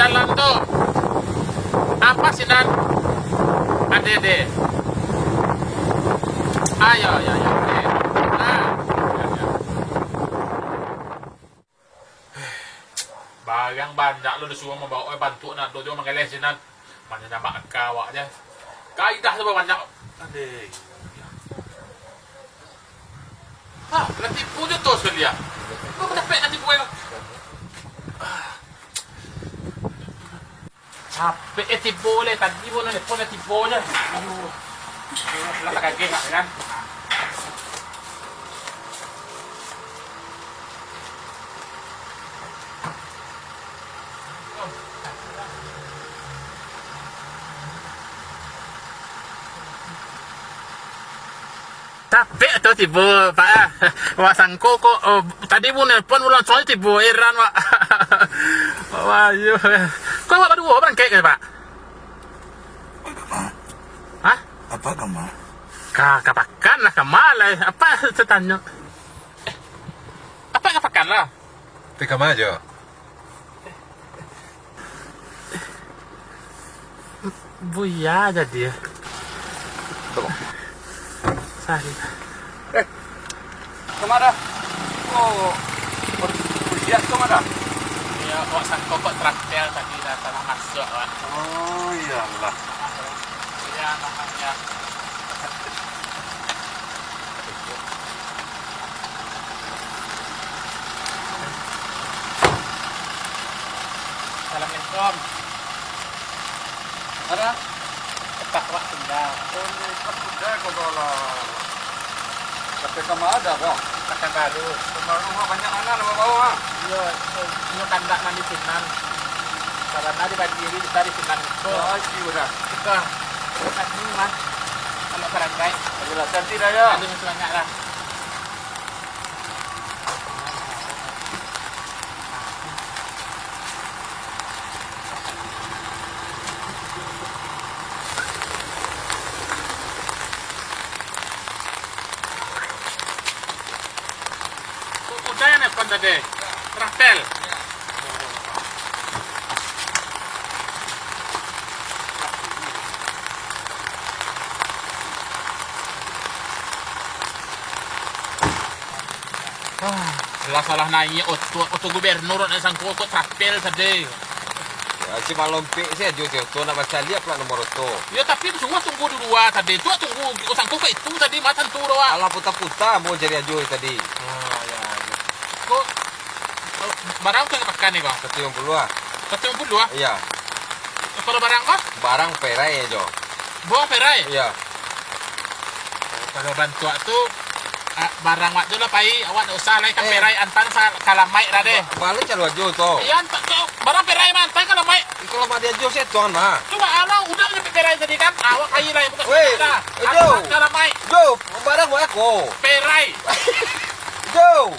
dalam tuh. Apa sih Dan? Ade. Ayo, ya. Barang banyak lu disuruh membawa bantu nak tu dia mengeles nan. Mana nama kau aja. Kaidah tu banyak. Ade. Ah, nanti punya tu sekali ya. Kau dapat nanti punya. Capek tipu le tadi pun nelfon tipu aja. Aduh. Lah kaget kan. Capek tuh tipu Pak. Wah sangko kok tadi pun nelfon ulang soalnya tipu heran Pak. Wah, yo. Kau apa dua orang kayak Pak? Hah? Apa kamu? Kapakan lah kamalay. Apa tanya? Apa kapakan lah? Tika aja. Buya jadi. Tuh. Sari. Kemana? Oh, dia kemana? Ya, kok sangko kok traktel tadi datang masuk Pak. Oh iyalah. Ya namanya. Assalamualaikum. Ada? Cepat Pak tinggal. Oh, ini sudah kok kalau. Tapi kamu ada kok? Akan baru. Baru banyak anak nama bawa. Iya, ini kandak nanti sinan. Karena di bagi dari sinan itu. Oh, udah. Kita bukan ini Mas. Kalau barangkai. Ayolah, cantik dah ya. Ada masih banyak lah. Udah ya nelfon tadi. Traktel. Salah naik oto gubernur na isang koko traktel tadi. Ya, si Malompi sih aja tuh nak baca lihat pula nomor itu. Ya tapi semua tunggu dulu tadi. Tuh tunggu usang koko itu tadi matan turo wa. Alah puta-puta mau jadi aja tadi. Oh ya. Kok barang tuh pakai nih kok? 150 ah. 150 ah? Iya. Kalau barang kok? Barang perai aja. Bawa perai. Iya. Kalau bantu tuh barang waktu lah pai awak tak usah lah kan perai antan kalamai ra deh. Balik calo aja tuh. Iya barang perai man antan kalamai. Kalau mak dia aja sih tuan mah. Coba ana udah nyampe perai tadi kan awak kai lah bukan. Weh, Jo. Kalamai. Jo, barang mau aku. Perai. Jo.